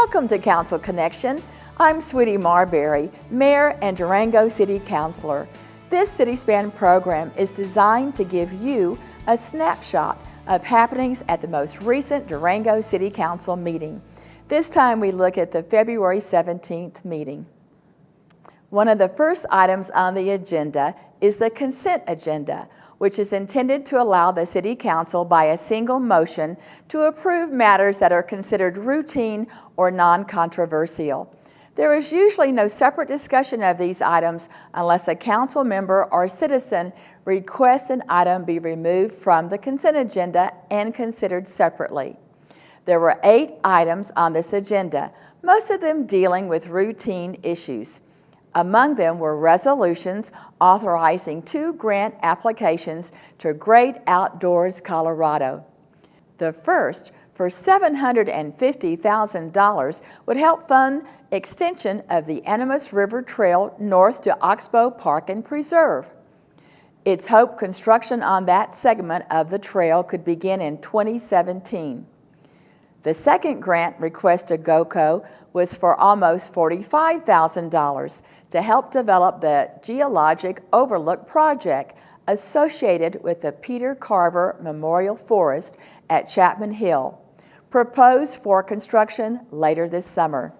Welcome to Council Connection. I'm Sweetie Marbury, Mayor and Durango City Councilor. This City Span program is designed to give you a snapshot of happenings at the most recent Durango City Council meeting. This time we look at the February 17th meeting. One of the first items on the agenda is the consent agenda, which is intended to allow the City Council by a single motion to approve matters that are considered routine or non-controversial. There is usually no separate discussion of these items unless a council member or citizen requests an item be removed from the consent agenda and considered separately. There were 8 items on this agenda, most of them dealing with routine issues. Among them were resolutions authorizing 2 grant applications to Great Outdoors Colorado. The first, for $750,000, would help fund extension of the Animas River Trail north to Oxbow Park and Preserve. It's hoped construction on that segment of the trail could begin in 2017. The second grant request to GOCO was for almost $45,000 to help develop the Geologic Overlook project associated with the Peter Carver Memorial Forest at Chapman Hill, proposed for construction later this summer.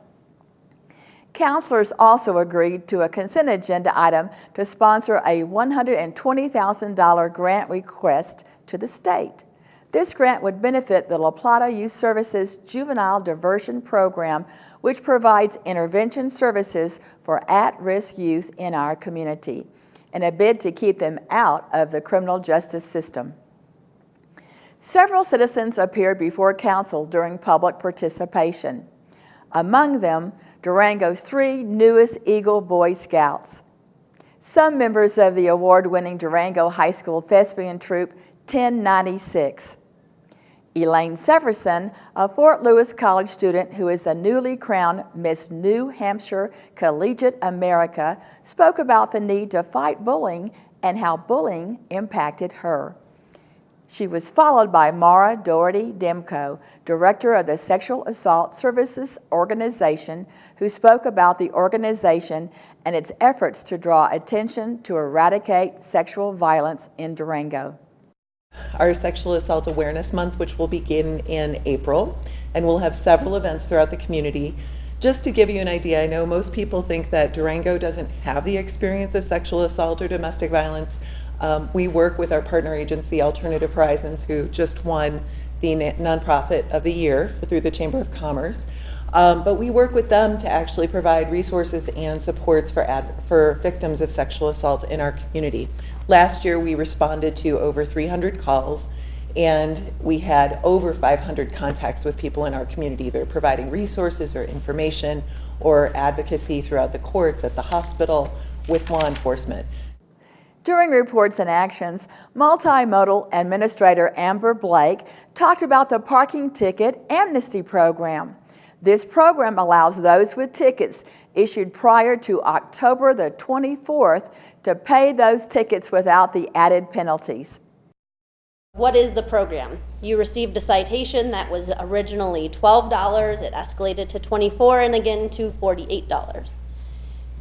Councilors also agreed to a consent agenda item to sponsor a $120,000 grant request to the state. This grant would benefit the La Plata Youth Services Juvenile Diversion Program, which provides intervention services for at-risk youth in our community, in a bid to keep them out of the criminal justice system. Several citizens appeared before council during public participation. Among them, Durango's 3 newest Eagle Boy Scouts. Some members of the award-winning Durango High School Thespian Troupe 1096. Elaine Severson, a Fort Lewis College student who is a newly crowned Miss New Hampshire Collegiate America, spoke about the need to fight bullying and how bullying impacted her. She was followed by Mara Doherty Demko, director of the Sexual Assault Services Organization, who spoke about the organization and its efforts to draw attention to eradicate sexual violence in Durango. Our Sexual Assault Awareness Month, which will begin in April, and we'll have several events throughout the community. Just to give you an idea, I know most people think that Durango doesn't have the experience of sexual assault or domestic violence. We work with our partner agency, Alternative Horizons, who just won the Nonprofit of the Year through the Chamber of Commerce. But we work with them to actually provide resources and supports for victims of sexual assault in our community. Last year, we responded to over 300 calls, and we had over 500 contacts with people in our community. They're providing resources or information or advocacy throughout the courts, at the hospital, with law enforcement. During reports and actions, Multimodal Administrator Amber Blake talked about the parking ticket Amnesty program. This program allows those with tickets issued prior to October the 24th to pay those tickets without the added penalties. What is the program? You received a citation that was originally $12, it escalated to $24 and again to $48.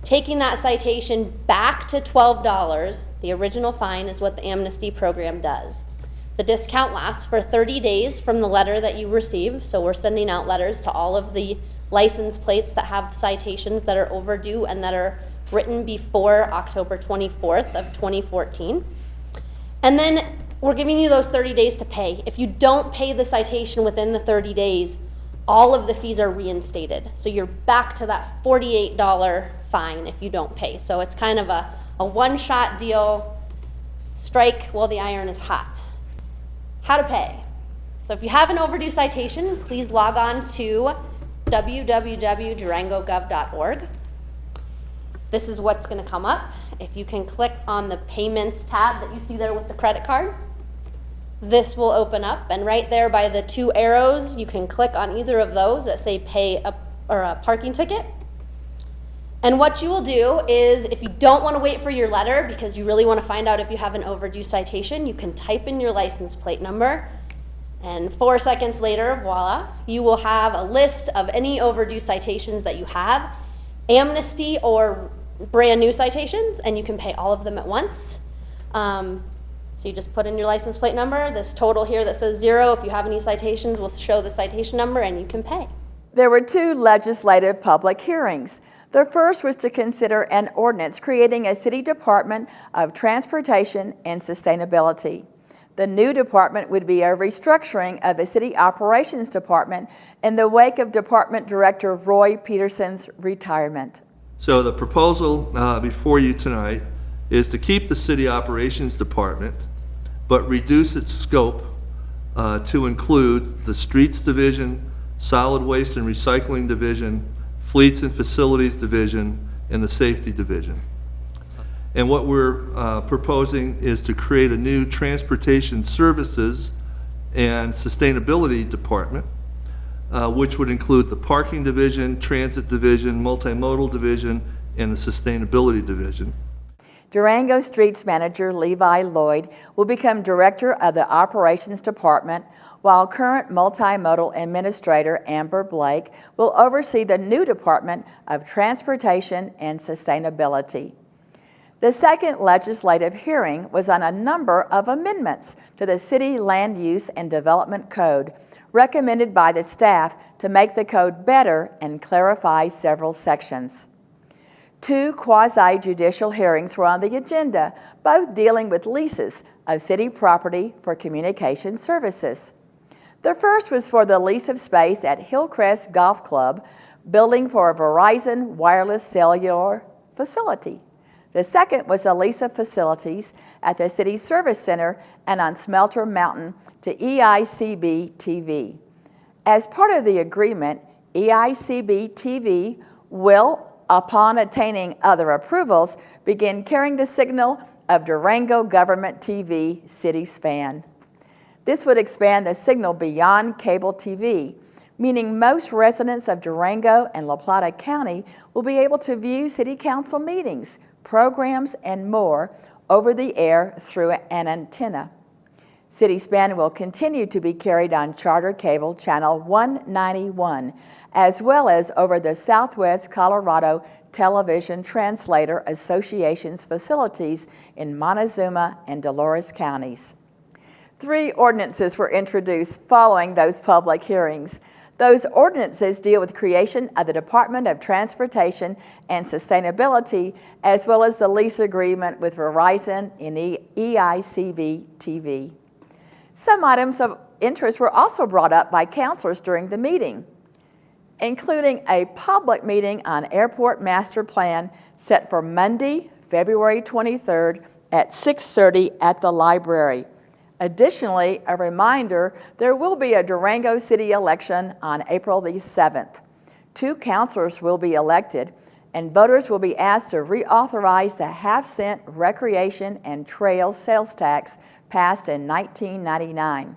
Taking that citation back to $12, the original fine, is what the Amnesty program does. The discount lasts for 30 days from the letter that you receive, so we're sending out letters to all of the license plates that have citations that are overdue and that are written before October 24th of 2014. And then we're giving you those 30 days to pay. If you don't pay the citation within the 30 days, all of the fees are reinstated. So you're back to that $48 fine if you don't pay. So it's kind of a one-shot deal, strike while the iron is hot. How to pay. So if you have an overdue citation, please log on to www.durangogov.org. This is what's going to come up. If you can click on the payments tab that you see there with the credit card, this will open up, and right there by the 2 arrows, you can click on either of those that say pay a parking ticket. And what you will do is, if you don't want to wait for your letter because you really want to find out if you have an overdue citation, you can type in your license plate number And 4 seconds later, voila, you will have a list of any overdue citations that you have, Amnesty or brand new citations, and you can pay all of them at once. So you just put in your license plate number, this total here that says 0, if you have any citations, will show the citation number and you can pay. There were 2 legislative public hearings. The first was to consider an ordinance creating a city department of transportation and sustainability. The new department would be a restructuring of the city operations department in the wake of Department Director Roy Peterson's retirement. So the proposal before you tonight is to keep the city operations department, but reduce its scope to include the streets division, solid waste and recycling division, fleets and facilities division, and the safety division. And what we're proposing is to create a new transportation services and sustainability department, which would include the parking division, transit division, multimodal division, and the sustainability division. Durango Streets Manager Levi Lloyd will become Director of the Operations Department, while current Multimodal Administrator Amber Blake will oversee the new Department of Transportation and Sustainability. The second legislative hearing was on a number of amendments to the City Land Use and Development Code, recommended by the staff to make the code better and clarify several sections. 2 quasi-judicial hearings were on the agenda, both dealing with leases of city property for communication services. The first was for the lease of space at Hillcrest Golf Club, building for a Verizon wireless cellular facility. The second was a lease of facilities at the City Service Center and on Smelter Mountain to EICB TV. As part of the agreement, EICB TV will, upon attaining other approvals, begin carrying the signal of Durango Government TV City Span. This would expand the signal beyond cable TV, meaning most residents of Durango and La Plata County will be able to view City Council meetings, programs, and more over the air through an antenna. City Span will continue to be carried on Charter Cable Channel 191, as well as over the Southwest Colorado Television Translator Association's facilities in Montezuma and Dolores counties. 3 ordinances were introduced following those public hearings. Those ordinances deal with creation of the Department of Transportation and Sustainability, as well as the lease agreement with Verizon and EICB TV. Some items of interest were also brought up by councilors during the meeting, including a public meeting on Airport Master Plan set for Monday, February 23rd at 6:30 at the library. Additionally, a reminder, there will be a Durango City election on April the 7th. 2 councilors will be elected, and voters will be asked to reauthorize the half-cent recreation and trail sales tax passed in 1999.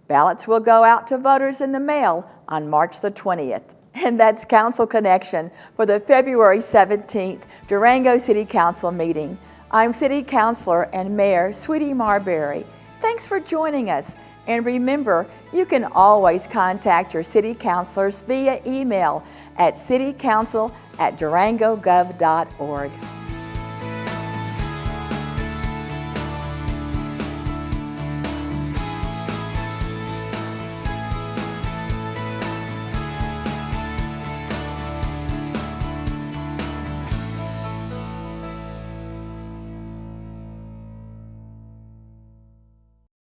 Ballots will go out to voters in the mail on March the 20th. And that's Council Connection for the February 17th Durango City Council meeting. I'm City Councilor and Mayor Sweetie Marbury. Thanks for joining us. And remember, you can always contact your city councilors via email at citycouncil@durangogov.org.